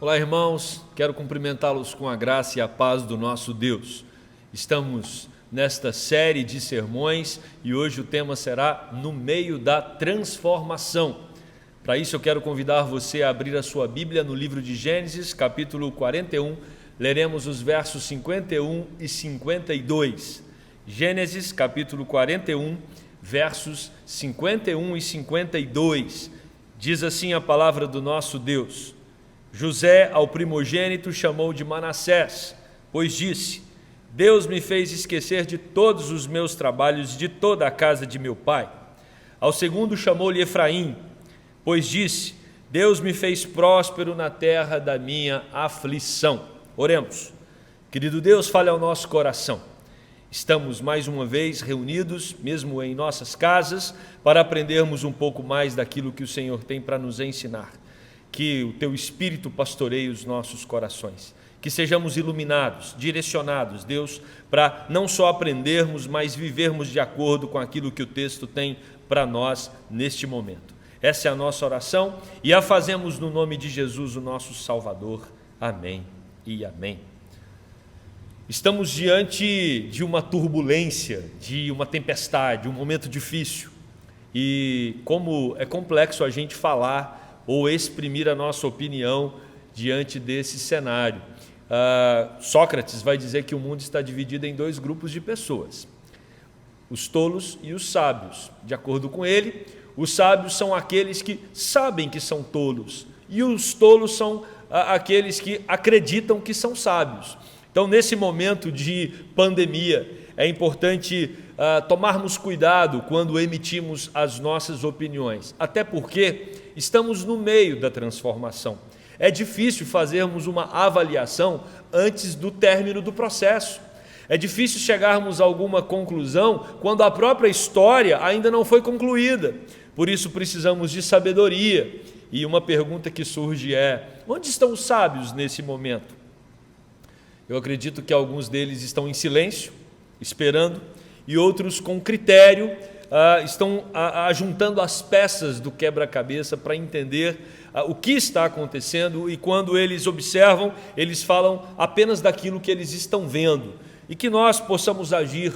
Olá, irmãos, quero cumprimentá-los com a graça e a paz do nosso Deus. Estamos nesta série de sermões e hoje o tema será No Meio da Transformação. Para isso eu quero convidar você a abrir a sua Bíblia no livro de Gênesis, capítulo 41, leremos os versos 51 e 52. Gênesis, capítulo 41, versos 51 e 52. Diz assim a palavra do nosso Deus: José ao primogênito chamou de Manassés, pois disse: Deus me fez esquecer de todos os meus trabalhos e de toda a casa de meu pai. Ao segundo chamou-lhe Efraim, pois disse: Deus me fez próspero na terra da minha aflição. Oremos. Querido Deus, fale ao nosso coração. Estamos mais uma vez reunidos, mesmo em nossas casas, para aprendermos um pouco mais daquilo que o Senhor tem para nos ensinar. Que o Teu Espírito pastoreie os nossos corações, que sejamos iluminados, direcionados, Deus, para não só aprendermos, mas vivermos de acordo com aquilo que o texto tem para nós neste momento. Essa é a nossa oração e a fazemos no nome de Jesus, o nosso Salvador. Amém e amém. Estamos diante de uma turbulência, de uma tempestade, um momento difícil. E como é complexo a gente falar ou exprimir a nossa opinião diante desse cenário. Sócrates vai dizer que o mundo está dividido em dois grupos de pessoas, os tolos e os sábios. De acordo com ele, os sábios são aqueles que sabem que são tolos, e os tolos são aqueles que acreditam que são sábios. Então, nesse momento de pandemia, é importante tomarmos cuidado quando emitimos as nossas opiniões, até porque estamos no meio da transformação. É difícil fazermos uma avaliação antes do término do processo. É difícil chegarmos a alguma conclusão quando a própria história ainda não foi concluída. Por isso precisamos de sabedoria. E uma pergunta que surge é: onde estão os sábios nesse momento? Eu acredito que alguns deles estão em silêncio, esperando, e outros com critério estão ajuntando as peças do quebra-cabeça para entender o que está acontecendo, e quando eles observam, eles falam apenas daquilo que eles estão vendo, e que nós possamos agir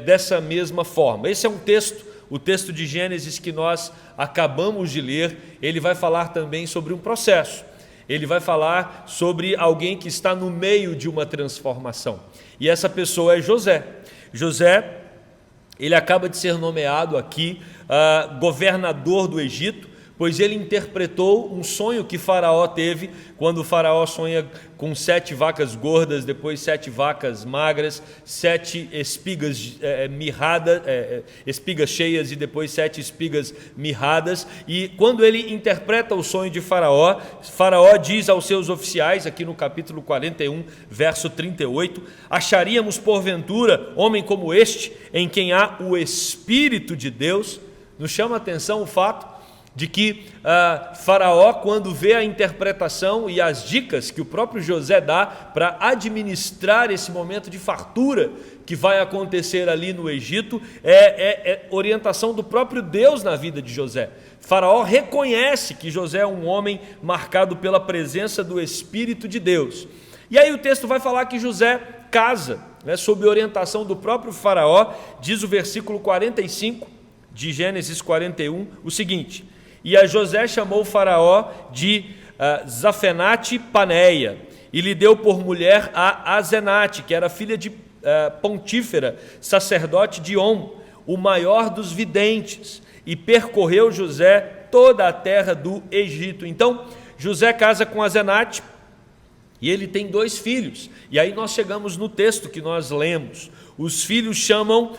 dessa mesma forma. Esse é um texto, o texto de Gênesis que nós acabamos de ler. Ele vai falar também sobre um processo. Ele vai falar sobre alguém que está no meio de uma transformação. E essa pessoa é José. José, ele acaba de ser nomeado aqui governador do Egito, pois ele interpretou um sonho que Faraó teve, quando o Faraó sonha com 7 vacas gordas, depois 7 vacas magras, 7 espigas espigas cheias e depois 7 espigas mirradas. E quando ele interpreta o sonho de Faraó, Faraó diz aos seus oficiais, aqui no capítulo 41, verso 38, acharíamos porventura homem como este, em quem há o Espírito de Deus? Nos chama a atenção o fato de que Faraó, quando vê a interpretação e as dicas que o próprio José dá para administrar esse momento de fartura que vai acontecer ali no Egito, é orientação do próprio Deus na vida de José. Faraó reconhece que José é um homem marcado pela presença do Espírito de Deus. E aí o texto vai falar que José casa, sob orientação do próprio Faraó. Diz o versículo 45 de Gênesis 41 o seguinte: E a José chamou o Faraó de Zafenate Paneia, e lhe deu por mulher a Azenate, que era filha de Pontífera, sacerdote de On, o maior dos videntes, e percorreu José toda a terra do Egito. Então, José casa com Azenate, e ele tem 2 filhos, e aí nós chegamos no texto que nós lemos. Os filhos chamam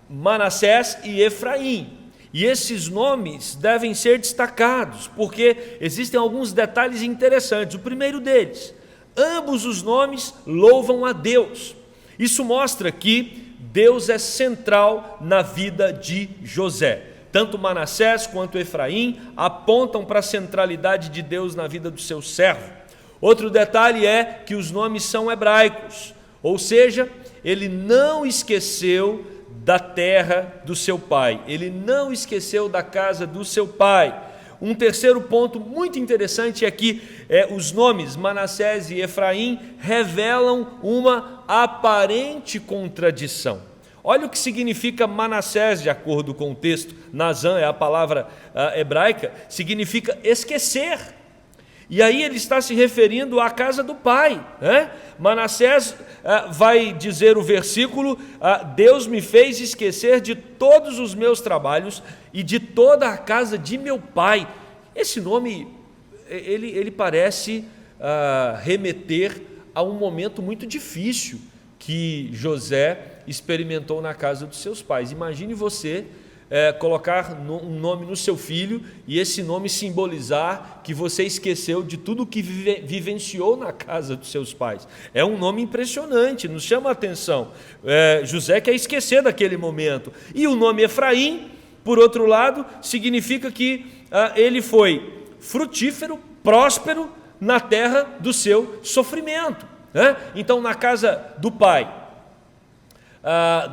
Manassés e Efraim. E esses nomes devem ser destacados, porque existem alguns detalhes interessantes. O primeiro deles: ambos os nomes louvam a Deus. Isso mostra que Deus é central na vida de José. Tanto Manassés quanto Efraim apontam para a centralidade de Deus na vida do seu servo. Outro detalhe é que os nomes são hebraicos, ou seja, ele não esqueceu da terra do seu pai, ele não esqueceu da casa do seu pai. Um terceiro ponto muito interessante é que os nomes Manassés e Efraim revelam uma aparente contradição. Olha o que significa Manassés, de acordo com o texto. Nazan é a palavra hebraica, significa esquecer. E aí ele está se referindo à casa do pai, né? Manassés, vai dizer o versículo, Deus me fez esquecer de todos os meus trabalhos e de toda a casa de meu pai. Esse nome, ele parece remeter a um momento muito difícil que José experimentou na casa dos seus pais. Imagine você colocar um nome no seu filho e esse nome simbolizar que você esqueceu de tudo que vivenciou na casa dos seus pais. É um nome impressionante, nos chama a atenção. José quer esquecer daquele momento. E o nome Efraim, por outro lado, significa que ele foi frutífero, próspero na terra do seu sofrimento, né? Então, na casa do pai,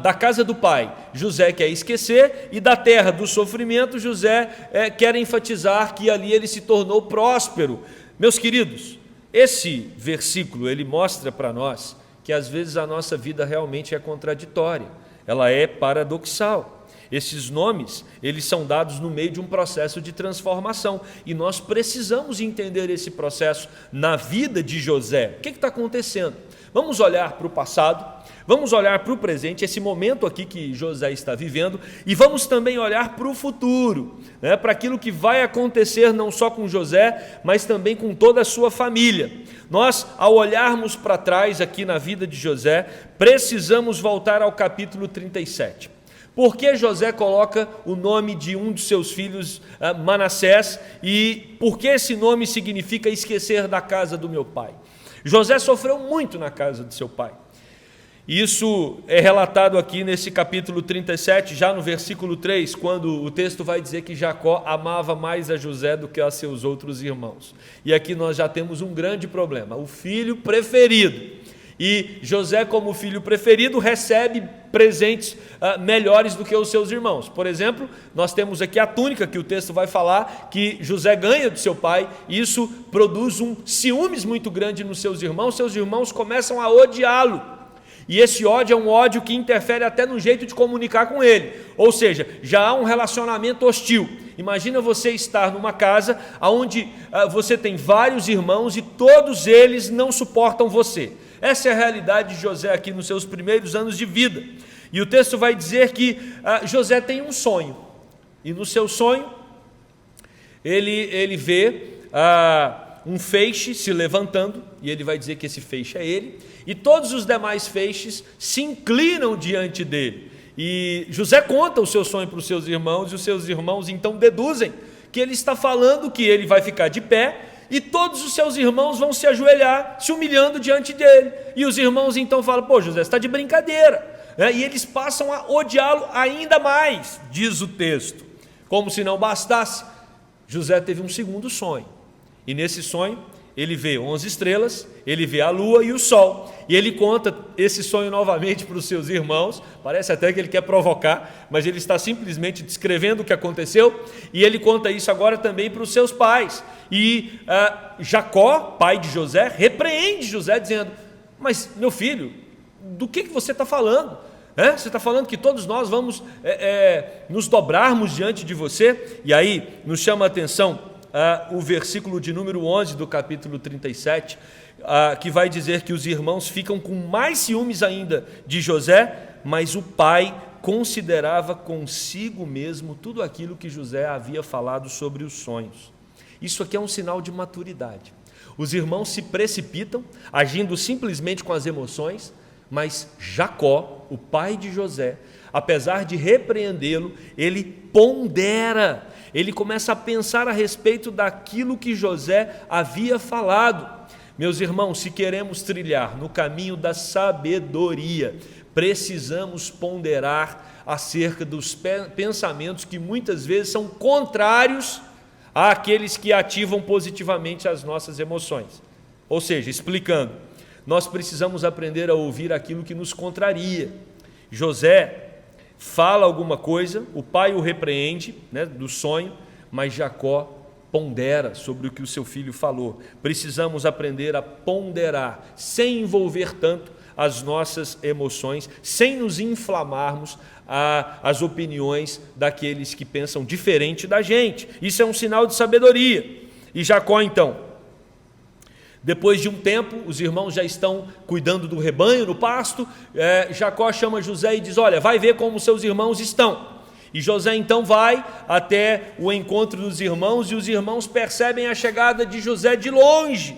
da casa do pai, José quer esquecer, e da terra do sofrimento, José quer enfatizar que ali ele se tornou próspero. Meus queridos, esse versículo, ele mostra para nós que às vezes a nossa vida realmente é contraditória, ela é paradoxal. Esses nomes, eles são dados no meio de um processo de transformação, e nós precisamos entender esse processo na vida de José. O que está acontecendo? Vamos olhar para o passado, vamos olhar para o presente, esse momento aqui que José está vivendo, e vamos também olhar para o futuro, né, para aquilo que vai acontecer não só com José, mas também com toda a sua família. Nós, ao olharmos para trás aqui na vida de José, precisamos voltar ao capítulo 37. Por que José coloca o nome de um dos seus filhos, Manassés, e por que esse nome significa esquecer da casa do meu pai? José sofreu muito na casa de seu pai. Isso é relatado aqui nesse capítulo 37, já no versículo 3, quando o texto vai dizer que Jacó amava mais a José do que a seus outros irmãos. E aqui nós já temos um grande problema, o filho preferido. E José, como filho preferido, recebe presentes melhores do que os seus irmãos. Por exemplo, nós temos aqui a túnica, que o texto vai falar, que José ganha do seu pai, e isso produz um ciúmes muito grande nos seus irmãos começam a odiá-lo. E esse ódio é um ódio que interfere até no jeito de comunicar com ele, ou seja, já há um relacionamento hostil. Imagina você estar numa casa onde você tem vários irmãos e todos eles não suportam você. Essa é a realidade de José aqui nos seus primeiros anos de vida. E o texto vai dizer que José tem um sonho, e no seu sonho ele vê um feixe se levantando, e ele vai dizer que esse feixe é ele, e todos os demais feixes se inclinam diante dele. E José conta o seu sonho para os seus irmãos, e os seus irmãos então deduzem que ele está falando que ele vai ficar de pé, e todos os seus irmãos vão se ajoelhar, se humilhando diante dele. E os irmãos então falam: pô, José, você está de brincadeira. E eles passam a odiá-lo ainda mais, diz o texto. Como se não bastasse, José teve um segundo sonho. E nesse sonho, ele vê 11 estrelas, ele vê a lua e o sol. E ele conta esse sonho novamente para os seus irmãos. Parece até que ele quer provocar, mas ele está simplesmente descrevendo o que aconteceu. E ele conta isso agora também para os seus pais. E Jacó, pai de José, repreende José dizendo: mas meu filho, do que você está falando? Você está falando que todos nós vamos nos dobrarmos diante de você? E aí nos chama a atenção o versículo de número 11 do capítulo 37, que vai dizer que os irmãos ficam com mais ciúmes ainda de José, mas o pai considerava consigo mesmo tudo aquilo que José havia falado sobre os sonhos. Isso aqui é um sinal de maturidade. Os irmãos se precipitam, agindo simplesmente com as emoções, mas Jacó, o pai de José, apesar de repreendê-lo, ele pondera, ele começa a pensar a respeito daquilo que José havia falado. Meus irmãos, se queremos trilhar no caminho da sabedoria, precisamos ponderar acerca dos pensamentos que muitas vezes são contrários àqueles que ativam positivamente as nossas emoções. Ou seja, explicando, nós precisamos aprender a ouvir aquilo que nos contraria. José fala alguma coisa, o pai o repreende, do sonho, mas Jacó pondera sobre o que o seu filho falou. Precisamos aprender a ponderar, sem envolver tanto as nossas emoções, sem nos inflamarmos às opiniões daqueles que pensam diferente da gente. Isso é um sinal de sabedoria. E Jacó, então, depois de um tempo, os irmãos já estão cuidando do rebanho, no pasto, Jacó chama José e diz: olha, vai ver como seus irmãos estão. E José então vai até o encontro dos irmãos, e os irmãos percebem a chegada de José de longe.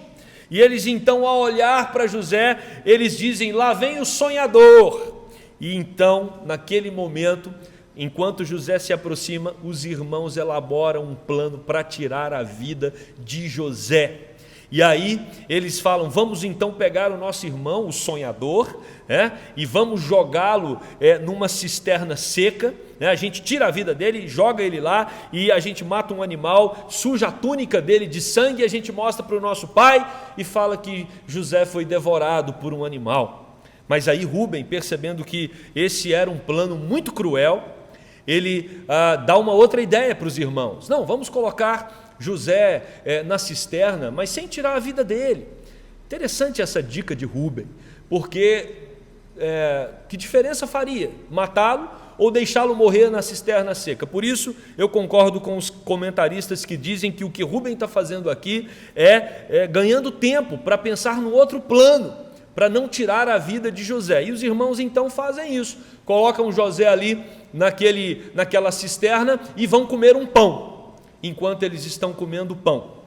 E eles então, ao olhar para José, eles dizem: lá vem o sonhador. E então, naquele momento, enquanto José se aproxima, os irmãos elaboram um plano para tirar a vida de José. E aí eles falam: vamos então pegar o nosso irmão, o sonhador, e vamos jogá-lo numa cisterna seca, a gente tira a vida dele, joga ele lá, e a gente mata um animal, suja a túnica dele de sangue, e a gente mostra para o nosso pai e fala que José foi devorado por um animal. Mas aí Rúben, percebendo que esse era um plano muito cruel, ele dá uma outra ideia para os irmãos: não, vamos colocar José na cisterna, mas sem tirar a vida dele. Interessante essa dica de Rúben, porque que diferença faria? Matá-lo ou deixá-lo morrer na cisterna seca? Por isso eu concordo com os comentaristas que dizem que o que Rúben está fazendo aqui é ganhando tempo para pensar no outro plano, para não tirar a vida de José. E os irmãos então fazem isso, colocam José ali naquela cisterna e vão comer um pão. Enquanto eles estão comendo pão,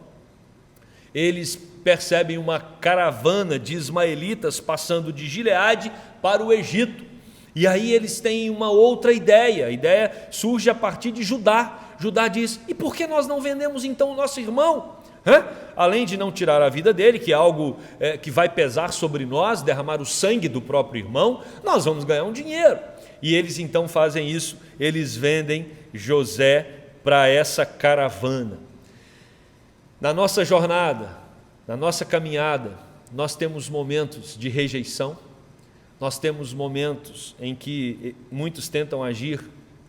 eles percebem uma caravana de ismaelitas passando de Gileade para o Egito. E aí eles têm uma outra ideia. A ideia surge a partir de Judá. Judá diz: e por que nós não vendemos então o nosso irmão? Além de não tirar a vida dele, que é algo que vai pesar sobre nós, derramar o sangue do próprio irmão, nós vamos ganhar um dinheiro. E eles então fazem isso, eles vendem José para essa caravana. Na nossa jornada, na nossa caminhada, nós temos momentos de rejeição, nós temos momentos em que muitos tentam agir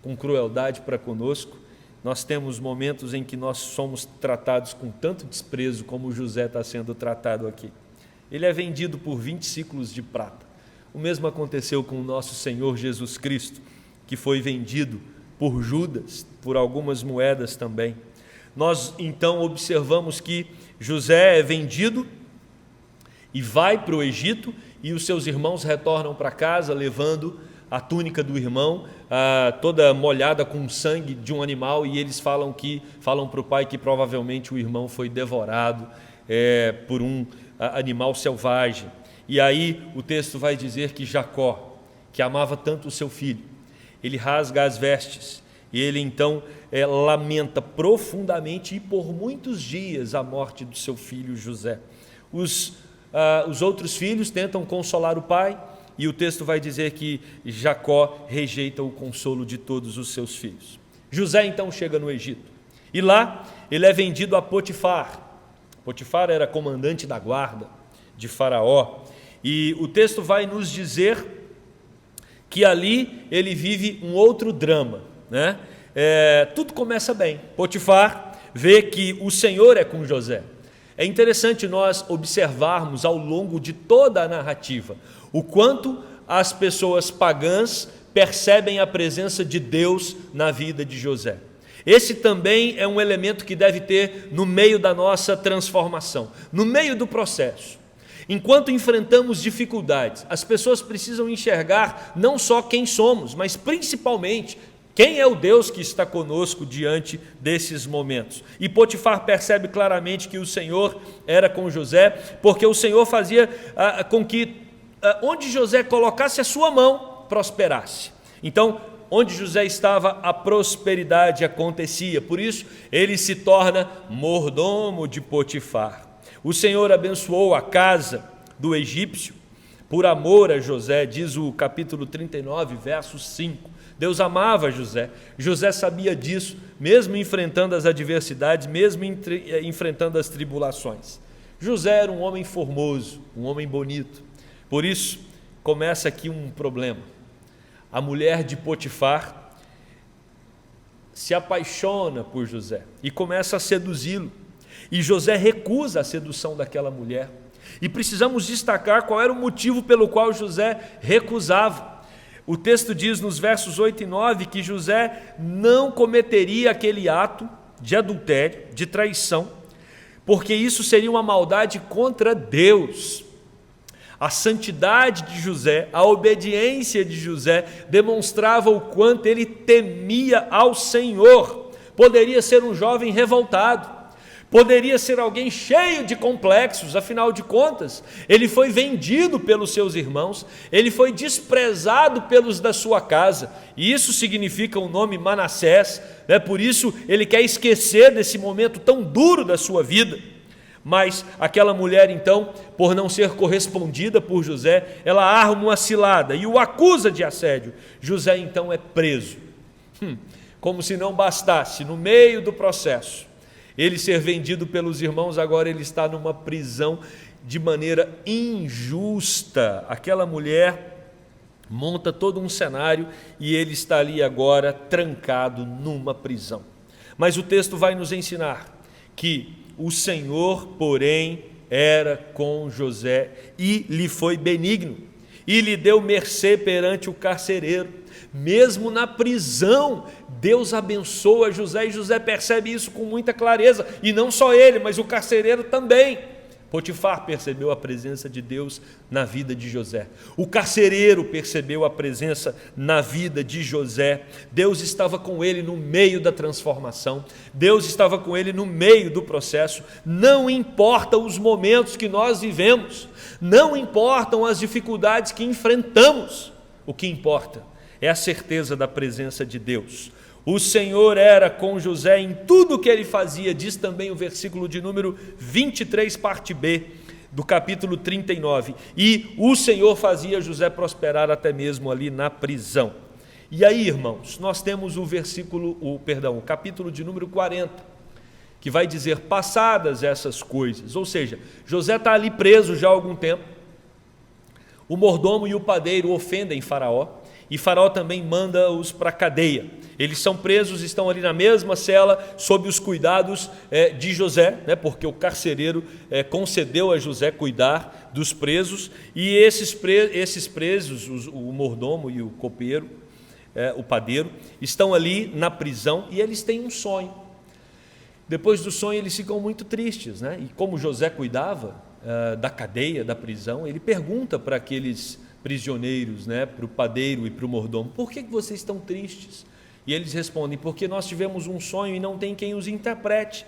com crueldade para conosco, nós temos momentos em que nós somos tratados com tanto desprezo como José está sendo tratado aqui. Ele é vendido por 20 ciclos de prata. O mesmo aconteceu com o nosso Senhor Jesus Cristo, que foi vendido por Judas, por algumas moedas também. Nós então observamos que José é vendido e vai para o Egito, e os seus irmãos retornam para casa levando a túnica do irmão, toda molhada com sangue de um animal, e eles falam para o pai que provavelmente o irmão foi devorado por um animal selvagem. E aí o texto vai dizer que Jacó, que amava tanto o seu filho, ele rasga as vestes, e ele então lamenta profundamente e por muitos dias a morte do seu filho José. Os outros filhos tentam consolar o pai, e o texto vai dizer que Jacó rejeita o consolo de todos os seus filhos. José então chega no Egito, e lá ele é vendido a Potifar. Potifar era comandante da guarda de Faraó, e o texto vai nos dizer que ali ele vive um outro drama, tudo começa bem. Potifar vê que o Senhor é com José. É interessante nós observarmos ao longo de toda a narrativa o quanto as pessoas pagãs percebem a presença de Deus na vida de José. Esse também é um elemento que deve ter no meio da nossa transformação, no meio do processo. Enquanto enfrentamos dificuldades, as pessoas precisam enxergar não só quem somos, mas principalmente quem é o Deus que está conosco diante desses momentos. E Potifar percebe claramente que o Senhor era com José, porque o Senhor fazia com que onde José colocasse a sua mão, prosperasse. Então, onde José estava, a prosperidade acontecia. Por isso, ele se torna mordomo de Potifar. O Senhor abençoou a casa do egípcio por amor a José, diz o capítulo 39, verso 5. Deus amava José. José sabia disso, mesmo enfrentando as adversidades, mesmo enfrentando as tribulações. José era um homem formoso, um homem bonito. Por isso, começa aqui um problema. A mulher de Potifar se apaixona por José e começa a seduzi-lo. E José recusa a sedução daquela mulher. E precisamos destacar qual era o motivo pelo qual José recusava. O texto diz nos versos 8 e 9 que José não cometeria aquele ato de adultério, de traição, porque isso seria uma maldade contra Deus. A santidade de José, a obediência de José demonstrava o quanto ele temia ao Senhor. Poderia ser um jovem revoltado, poderia ser alguém cheio de complexos, afinal de contas, ele foi vendido pelos seus irmãos, ele foi desprezado pelos da sua casa, e isso significa o nome Manassés, né? Por isso ele quer esquecer desse momento tão duro da sua vida. Mas aquela mulher então, por não ser correspondida por José, ela arma uma cilada e o acusa de assédio. José então é preso. Como se não bastasse, no meio do processo, ele ser vendido pelos irmãos, agora ele está numa prisão de maneira injusta. Aquela mulher monta todo um cenário e ele está ali agora trancado numa prisão. Mas o texto vai nos ensinar que o Senhor, porém, era com José e lhe foi benigno e lhe deu mercê perante o carcereiro. Mesmo na prisão, Deus abençoa José e José percebe isso com muita clareza. E não só ele, mas o carcereiro também. Potifar percebeu a presença de Deus na vida de José. O carcereiro percebeu a presença na vida de José. Deus estava com ele no meio da transformação. Deus estava com ele no meio do processo. Não importa os momentos que nós vivemos, não importam as dificuldades que enfrentamos. O que importa é a certeza da presença de Deus. O Senhor era com José em tudo o que ele fazia, diz também o versículo de número 23, parte B, do capítulo 39. E o Senhor fazia José prosperar até mesmo ali na prisão. E aí, irmãos, nós temos o capítulo de número 40, que vai dizer, passadas essas coisas, ou seja, José está ali preso já há algum tempo, o mordomo e o padeiro ofendem Faraó, e Faraó também manda-os para a cadeia. Eles são presos, estão ali na mesma cela, sob os cuidados de José, né, porque o carcereiro concedeu a José cuidar dos presos, e esses presos, o mordomo e o copeiro, o padeiro, estão ali na prisão e eles têm um sonho. Depois do sonho eles ficam muito tristes, né? E como José cuidava da cadeia, da prisão, ele pergunta para aqueles prisioneiros, né, para o padeiro e para o mordomo, por que vocês estão tristes? E eles respondem, porque nós tivemos um sonho e não tem quem os interprete.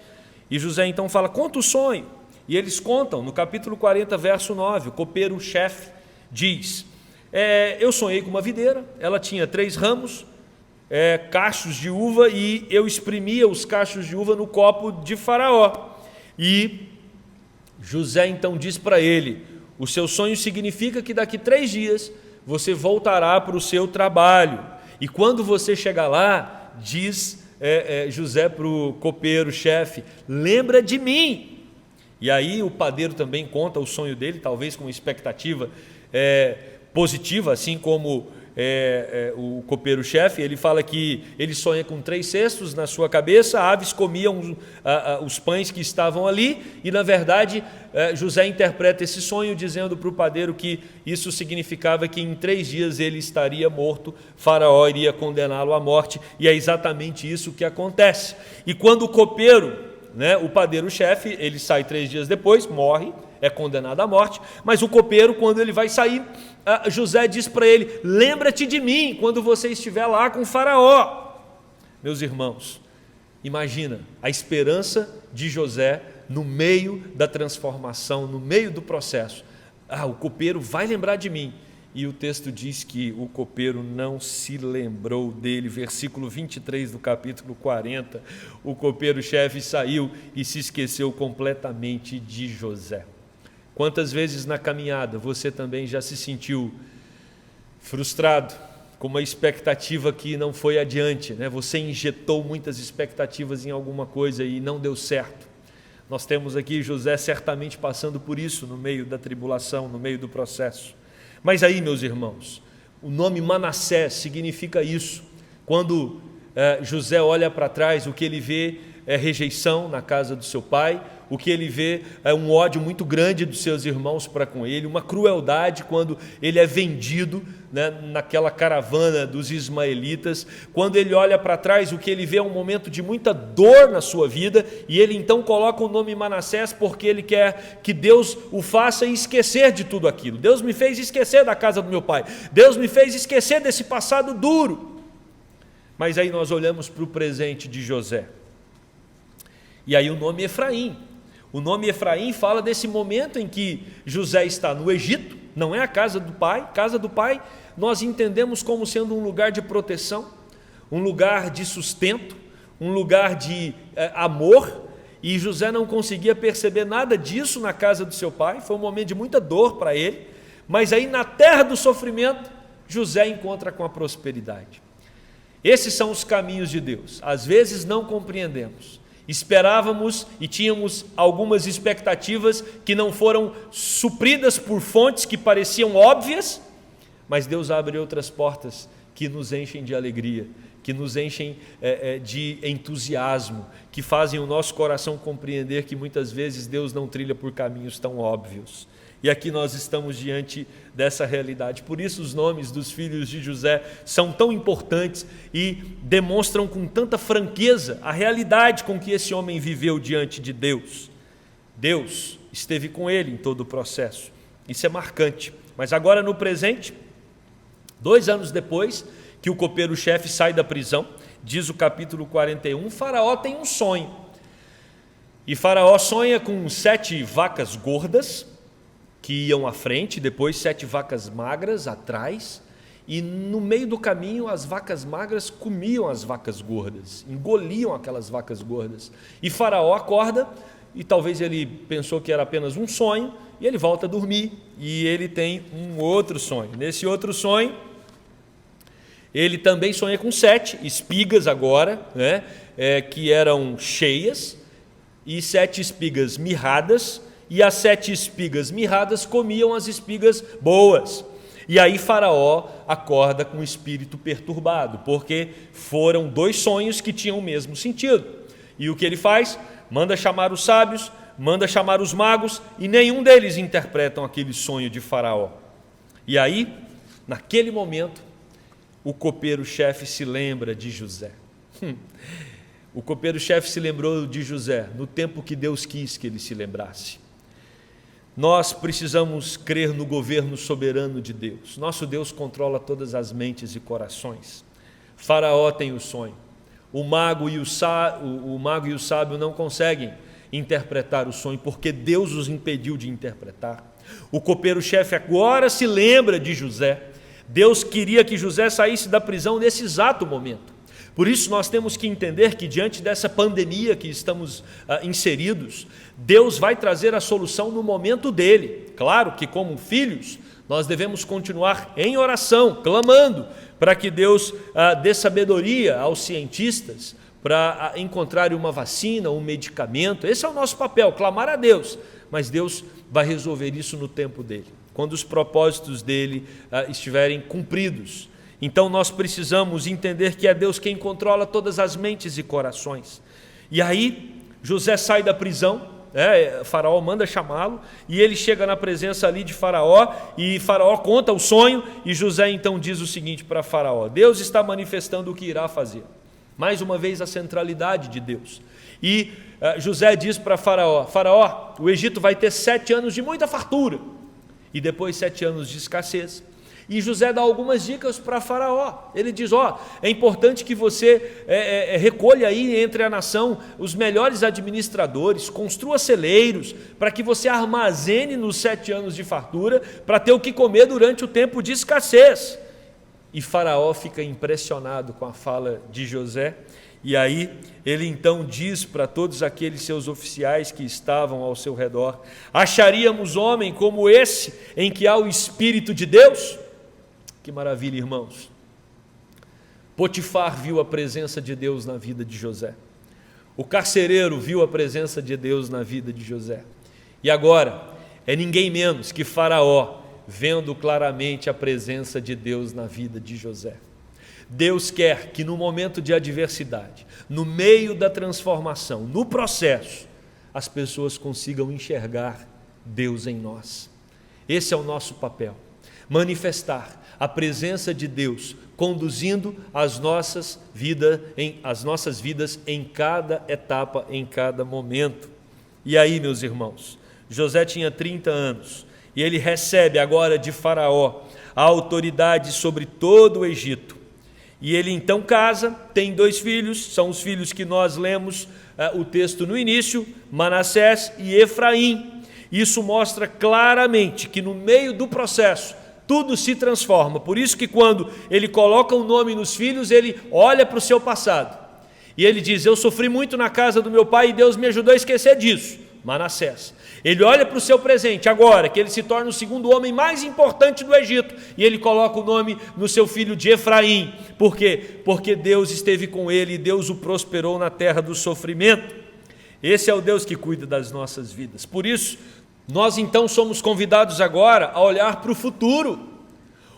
E José então fala, conta o sonho. E eles contam, no capítulo 40, verso 9, o copeiro-chefe diz, eu sonhei com uma videira, ela tinha 3 ramos, cachos de uva, e eu exprimia os cachos de uva no copo de Faraó. E José então diz para ele, o seu sonho significa que daqui 3 dias você voltará para o seu trabalho. E quando você chegar lá, diz José para o copeiro-chefe, lembra de mim. E aí o padeiro também conta o sonho dele, talvez com expectativa positiva, assim como o copeiro-chefe. Ele fala que ele sonha com 3 cestos na sua cabeça, aves comiam os pães que estavam ali, e na verdade José interpreta esse sonho dizendo para o padeiro que isso significava que em 3 dias ele estaria morto, Faraó iria condená-lo à morte, e é exatamente isso que acontece. E quando o copeiro, né, o padeiro-chefe, ele sai 3 dias depois, morre, é condenado à morte, mas o copeiro, quando ele vai sair, José diz para ele, lembra-te de mim quando você estiver lá com Faraó. Meus irmãos, imagina a esperança de José no meio da transformação, no meio do processo. O copeiro vai lembrar de mim. E o texto diz que o copeiro não se lembrou dele, versículo 23 do capítulo 40, o copeiro-chefe saiu e se esqueceu completamente de José. Quantas vezes na caminhada você também já se sentiu frustrado, com uma expectativa que não foi adiante, né? Você injetou muitas expectativas em alguma coisa e não deu certo. Nós temos aqui José certamente passando por isso no meio da tribulação, no meio do processo. Mas aí, meus irmãos, o nome Manassés significa isso. Quando José olha para trás, o que ele vê é rejeição na casa do seu pai, o que ele vê é um ódio muito grande dos seus irmãos para com ele, uma crueldade quando ele é vendido, né, naquela caravana dos ismaelitas. Quando ele olha para trás, o que ele vê é um momento de muita dor na sua vida, e ele então coloca o nome Manassés porque ele quer que Deus o faça esquecer de tudo aquilo. Deus me fez esquecer da casa do meu pai, Deus me fez esquecer desse passado duro. Mas aí nós olhamos para o presente de José, e aí o nome Efraim. O nome Efraim fala desse momento em que José está no Egito, não é a casa do pai. Casa do pai nós entendemos como sendo um lugar de proteção, um lugar de sustento, um lugar de amor, e José não conseguia perceber nada disso na casa do seu pai. Foi um momento de muita dor para ele, mas aí na terra do sofrimento, José encontra com a prosperidade. Esses são os caminhos de Deus. Às vezes não compreendemos, esperávamos e tínhamos algumas expectativas que não foram supridas por fontes que pareciam óbvias, mas Deus abre outras portas que nos enchem de alegria, que nos enchem de entusiasmo, que fazem o nosso coração compreender que muitas vezes Deus não trilha por caminhos tão óbvios. E aqui nós estamos diante dessa realidade. Por isso os nomes dos filhos de José são tão importantes e demonstram com tanta franqueza a realidade com que esse homem viveu diante de Deus. Deus esteve com ele em todo o processo. Isso é marcante. Mas agora no presente, 2 anos depois que o copeiro-chefe sai da prisão, diz o capítulo 41, Faraó tem um sonho. E Faraó sonha com 7 vacas gordas que iam à frente, depois 7 vacas magras atrás, e no meio do caminho as vacas magras comiam as vacas gordas, engoliam aquelas vacas gordas. E Faraó acorda, e talvez ele pensou que era apenas um sonho, e ele volta a dormir, e ele tem um outro sonho. Nesse outro sonho, ele também sonha com 7 espigas agora, né, que eram cheias, e 7 espigas mirradas, e as 7 espigas mirradas comiam as espigas boas. E aí Faraó acorda com o espírito perturbado, porque foram 2 sonhos que tinham o mesmo sentido. E o que ele faz? Manda chamar os sábios, manda chamar os magos, e nenhum deles interpretam aquele sonho de Faraó. E aí, naquele momento, o copeiro-chefe se lembra de José. O copeiro-chefe se lembrou de José no tempo que Deus quis que ele se lembrasse. Nós precisamos crer no governo soberano de Deus. Nosso Deus controla todas as mentes e corações. Faraó tem o sonho. O mago e o sábio não conseguem interpretar o sonho, porque Deus os impediu de interpretar. O copeiro-chefe agora se lembra de José. Deus queria que José saísse da prisão nesse exato momento. Por isso nós temos que entender que diante dessa pandemia que estamos inseridos, Deus vai trazer a solução no momento dele. Claro que como filhos, nós devemos continuar em oração, clamando para que Deus dê sabedoria aos cientistas para encontrar uma vacina, um medicamento. Esse é o nosso papel, clamar a Deus, mas Deus vai resolver isso no tempo dele, quando os propósitos dele estiverem cumpridos. Então nós precisamos entender que é Deus quem controla todas as mentes e corações. E aí José sai da prisão, Faraó manda chamá-lo, e ele chega na presença ali de Faraó, e Faraó conta o sonho, e José então diz o seguinte para Faraó: Deus está manifestando o que irá fazer. Mais uma vez a centralidade de Deus. E José diz para Faraó: Faraó, o Egito vai ter 7 anos de muita fartura, e depois 7 anos de escassez. E José dá algumas dicas para Faraó. Ele diz: é importante que você recolha aí entre a nação os melhores administradores, construa celeiros, para que você armazene nos 7 anos de fartura, para ter o que comer durante o tempo de escassez. E Faraó fica impressionado com a fala de José, e aí ele então diz para todos aqueles seus oficiais que estavam ao seu redor: acharíamos homem como esse, em que há o Espírito de Deus? Que maravilha, irmãos. Potifar viu a presença de Deus na vida de José. O carcereiro viu a presença de Deus na vida de José. E agora, é ninguém menos que Faraó, vendo claramente a presença de Deus na vida de José. Deus quer que no momento de adversidade, no meio da transformação, no processo, as pessoas consigam enxergar Deus em nós. Esse é o nosso papel, manifestar a presença de Deus, conduzindo as nossas vidas em cada etapa, em cada momento. E aí, meus irmãos, José tinha 30 anos e ele recebe agora de Faraó a autoridade sobre todo o Egito. E ele então casa, tem 2 filhos, são os filhos que nós lemos o texto no início, Manassés e Efraim. Isso mostra claramente que no meio do processo, tudo se transforma. Por isso que quando ele coloca o nome nos filhos, ele olha para o seu passado. E ele diz, eu sofri muito na casa do meu pai e Deus me ajudou a esquecer disso, Manassés. Ele olha para o seu presente agora, que ele se torna o segundo homem mais importante do Egito, e ele coloca o nome no seu filho de Efraim. Por quê? Porque Deus esteve com ele e Deus o prosperou na terra do sofrimento. Esse é o Deus que cuida das nossas vidas. Por isso, nós então somos convidados agora a olhar para o futuro.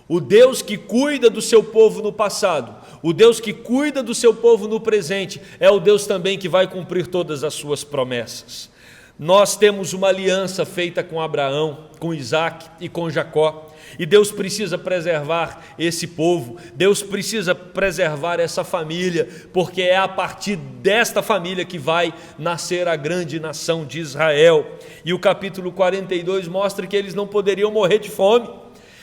O Deus que cuida do seu povo no passado, o Deus que cuida do seu povo no presente, é o Deus também que vai cumprir todas as suas promessas. Nós temos uma aliança feita com Abraão, com Isaac e com Jacó, e Deus precisa preservar esse povo, Deus precisa preservar essa família, porque é a partir desta família que vai nascer a grande nação de Israel. E o capítulo 42 mostra que eles não poderiam morrer de fome.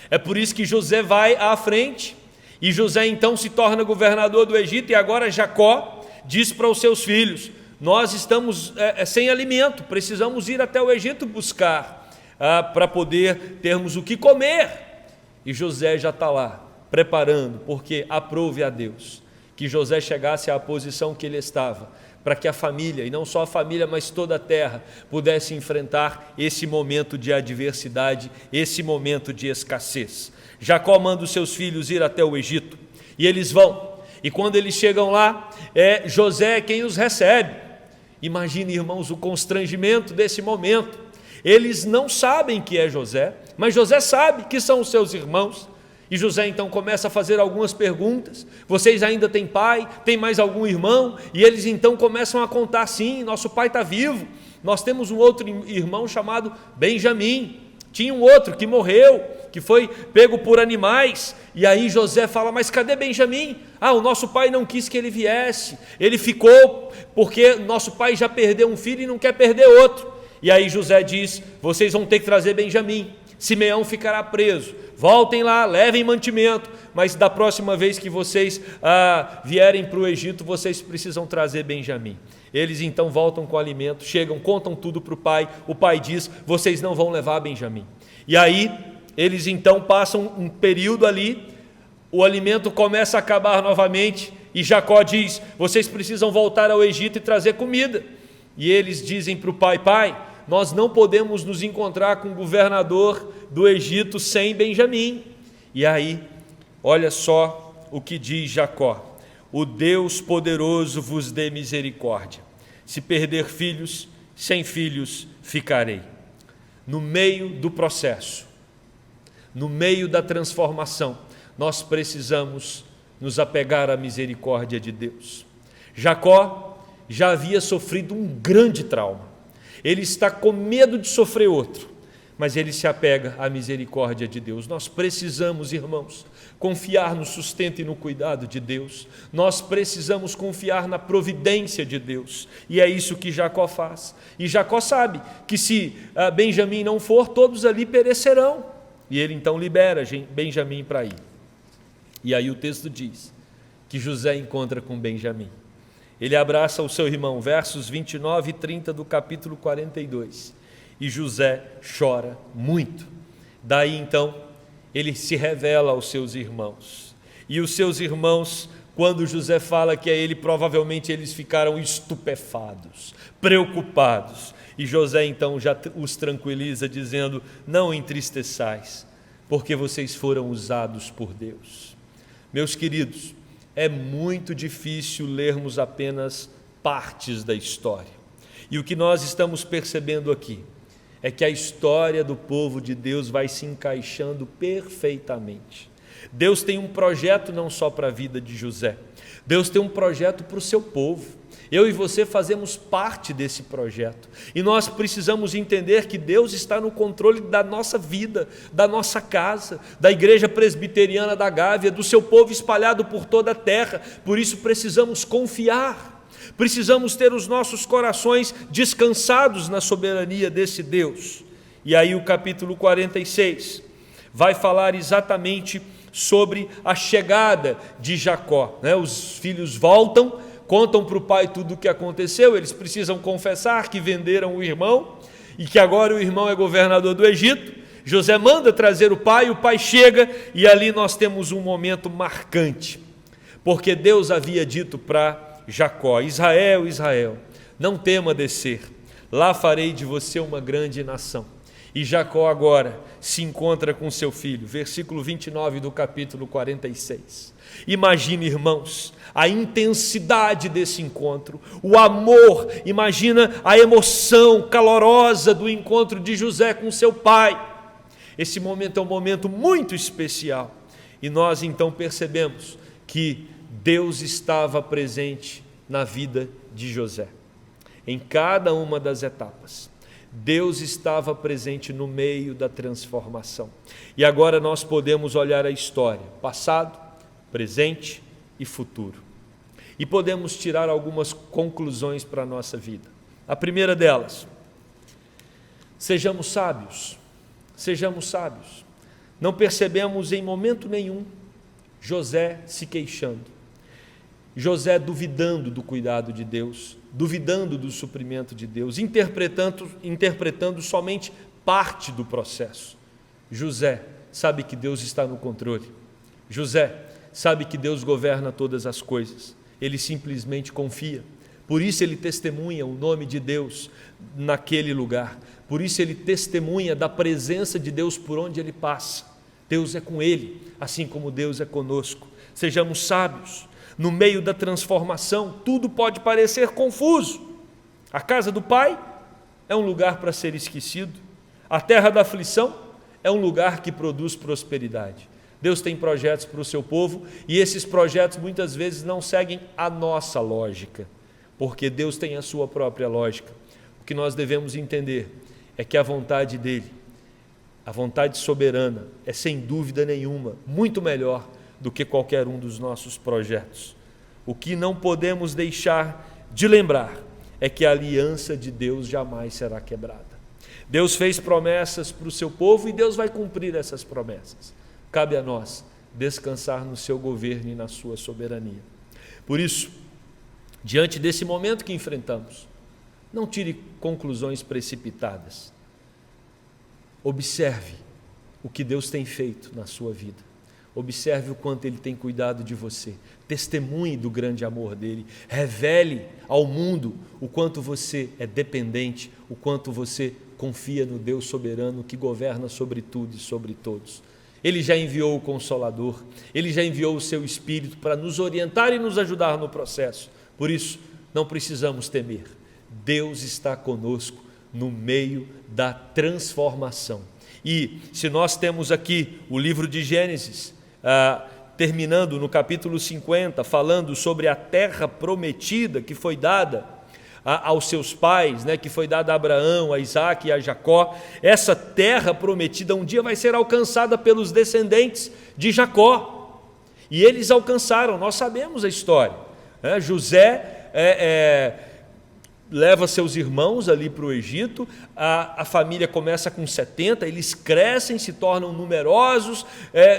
É por isso que José vai à frente, e José então se torna governador do Egito, e agora Jacó diz para os seus filhos, nós estamos sem alimento, precisamos ir até o Egito buscar, para poder termos o que comer. E José já está lá, preparando, porque aprove a Deus que José chegasse à posição que ele estava, para que a família, e não só a família, mas toda a terra, pudesse enfrentar esse momento de adversidade, esse momento de escassez. Jacó manda os seus filhos ir até o Egito, e eles vão, e quando eles chegam lá, José é quem os recebe. Imagine, irmãos, o constrangimento desse momento. Eles não sabem que é José, mas José sabe que são os seus irmãos. E José então começa a fazer algumas perguntas. Vocês ainda têm pai? Tem mais algum irmão? E eles então começam a contar, sim, nosso pai está vivo. Nós temos um outro irmão chamado Benjamim. Tinha um outro que morreu, que foi pego por animais. E aí José fala, mas cadê Benjamim? O nosso pai não quis que ele viesse. Ele ficou porque nosso pai já perdeu um filho e não quer perder outro. E aí José diz, vocês vão ter que trazer Benjamim. Simeão ficará preso. Voltem lá, levem mantimento, mas da próxima vez que vocês vierem para o Egito, vocês precisam trazer Benjamim. Eles então voltam com o alimento, chegam, contam tudo para o pai diz, vocês não vão levar Benjamim. E aí, eles então passam um período ali, o alimento começa a acabar novamente, e Jacó diz, vocês precisam voltar ao Egito e trazer comida. E eles dizem para o pai, nós não podemos nos encontrar com o governador do Egito sem Benjamim. E aí, olha só o que diz Jacó, o Deus poderoso vos dê misericórdia, se perder filhos, sem filhos ficarei. No meio do processo, no meio da transformação, nós precisamos nos apegar à misericórdia de Deus. Jacó já havia sofrido um grande trauma, ele está com medo de sofrer outro, mas ele se apega à misericórdia de Deus. Nós precisamos, irmãos, confiar no sustento e no cuidado de Deus, nós precisamos confiar na providência de Deus, e é isso que Jacó faz. E Jacó sabe que se Benjamim não for, todos ali perecerão, e ele então libera Benjamim para ir. E aí o texto diz que José encontra com Benjamim, ele abraça o seu irmão, versos 29 e 30 do capítulo 42, e José chora muito. Daí então ele se revela aos seus irmãos, e os seus irmãos, quando José fala que é ele, provavelmente eles ficaram estupefados, preocupados, e José então já os tranquiliza dizendo, não entristeçais, porque vocês foram usados por Deus. Meus queridos, é muito difícil lermos apenas partes da história, e o que nós estamos percebendo aqui é que a história do povo de Deus vai se encaixando perfeitamente. Deus tem um projeto não só para a vida de José, Deus tem um projeto para o seu povo. Eu e você fazemos parte desse projeto, e nós precisamos entender que Deus está no controle da nossa vida, da nossa casa, da igreja presbiteriana da Gávea, do seu povo espalhado por toda a terra. Por isso precisamos confiar, precisamos ter os nossos corações descansados na soberania desse Deus. E aí o capítulo 46 vai falar exatamente sobre a chegada de Jacó, Os filhos voltam, contam para o pai tudo o que aconteceu, eles precisam confessar que venderam o irmão e que agora o irmão é governador do Egito. José manda trazer o pai chega, e ali nós temos um momento marcante, porque Deus havia dito para Jacó: Israel, Israel, não tema descer, lá farei de você uma grande nação. E Jacó agora se encontra com seu filho, versículo 29 do capítulo 46. Imagine, irmãos, a intensidade desse encontro, o amor, imagina a emoção calorosa do encontro de José com seu pai. Esse momento é um momento muito especial, e nós então percebemos que Deus estava presente na vida de José, em cada uma das etapas. Deus estava presente no meio da transformação. E agora nós podemos olhar a história, passado, presente e futuro, e podemos tirar algumas conclusões para a nossa vida. A primeira delas: sejamos sábios, sejamos sábios. Não percebemos em momento nenhum José se queixando, José duvidando do cuidado de Deus, duvidando do suprimento de Deus, interpretando somente parte do processo. José sabe que Deus está no controle. José sabe que Deus governa todas as coisas. Ele simplesmente confia. Por isso ele testemunha o nome de Deus naquele lugar. Por isso ele testemunha da presença de Deus por onde ele passa. Deus é com ele, assim como Deus é conosco. Sejamos sábios. No meio da transformação, tudo pode parecer confuso. A casa do pai é um lugar para ser esquecido. A terra da aflição é um lugar que produz prosperidade. Deus tem projetos para o seu povo, e esses projetos muitas vezes não seguem a nossa lógica, porque Deus tem a sua própria lógica. O que nós devemos entender é que a vontade dele, a vontade soberana, é sem dúvida nenhuma muito melhor do que qualquer um dos nossos projetos. O que não podemos deixar de lembrar é que a aliança de Deus jamais será quebrada. Deus fez promessas para o seu povo, e Deus vai cumprir essas promessas. Cabe a nós descansar no seu governo e na sua soberania. Por isso, diante desse momento que enfrentamos, não tire conclusões precipitadas. Observe o que Deus tem feito na sua vida. Observe o quanto Ele tem cuidado de você. Testemunhe do grande amor dEle. Revele ao mundo o quanto você é dependente, o quanto você confia no Deus soberano que governa sobre tudo e sobre todos. Ele já enviou o Consolador, Ele já enviou o Seu Espírito para nos orientar e nos ajudar no processo. Por isso, não precisamos temer. Deus está conosco no meio da transformação. E se nós temos aqui o livro de Gênesis, terminando no capítulo 50, falando sobre a terra prometida que foi dada aos seus pais, que foi dada a Abraão, a Isaac e a Jacó. Essa terra prometida um dia vai ser alcançada pelos descendentes de Jacó, e eles alcançaram. Nós sabemos a história, José leva seus irmãos ali para o Egito, a família começa com 70, eles crescem, se tornam numerosos,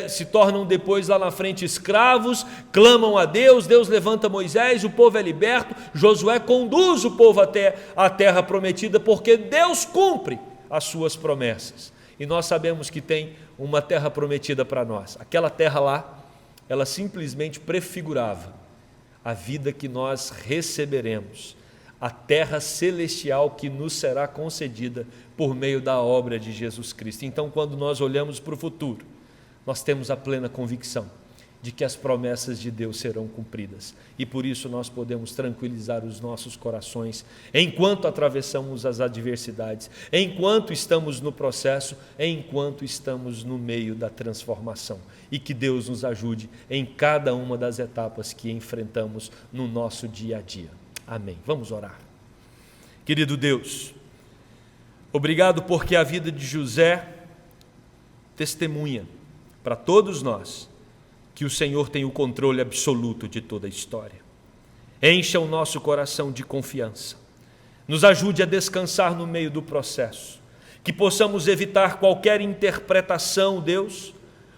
se tornam depois lá na frente escravos, clamam a Deus, Deus levanta Moisés, o povo é liberto, Josué conduz o povo até a terra prometida, porque Deus cumpre as suas promessas. E nós sabemos que tem uma terra prometida para nós. Aquela terra lá, ela simplesmente prefigurava a vida que nós receberemos, a terra celestial que nos será concedida por meio da obra de Jesus Cristo. Então, quando nós olhamos para o futuro, nós temos a plena convicção de que as promessas de Deus serão cumpridas. E por isso nós podemos tranquilizar os nossos corações enquanto atravessamos as adversidades, enquanto estamos no processo, enquanto estamos no meio da transformação. E que Deus nos ajude em cada uma das etapas que enfrentamos no nosso dia a dia. Amém. Vamos orar. Querido Deus, obrigado porque a vida de José testemunha para todos nós que o Senhor tem o controle absoluto de toda a história. Encha o nosso coração de confiança. Nos ajude a descansar no meio do processo. Que possamos evitar qualquer interpretação, Deus,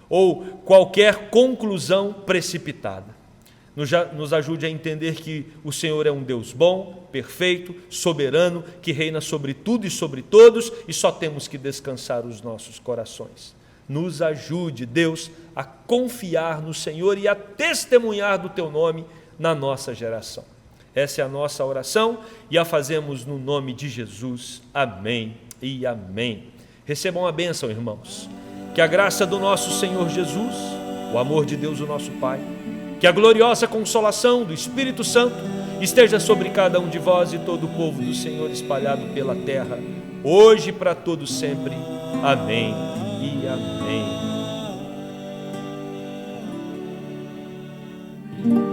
ou qualquer conclusão precipitada. Nos ajude a entender que o Senhor é um Deus bom, perfeito, soberano, que reina sobre tudo e sobre todos, e só temos que descansar os nossos corações. Nos ajude, Deus, a confiar no Senhor e a testemunhar do Teu nome na nossa geração. Essa é a nossa oração e a fazemos no nome de Jesus. Amém e amém. Recebam a bênção, irmãos. Que a graça do nosso Senhor Jesus, o amor de Deus, o nosso Pai, que a gloriosa consolação do Espírito Santo esteja sobre cada um de vós e todo o povo do Senhor espalhado pela terra, hoje e para todos sempre. Amém e amém.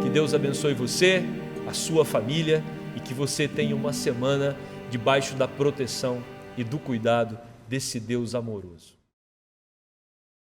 Que Deus abençoe você, a sua família, e que você tenha uma semana debaixo da proteção e do cuidado desse Deus amoroso.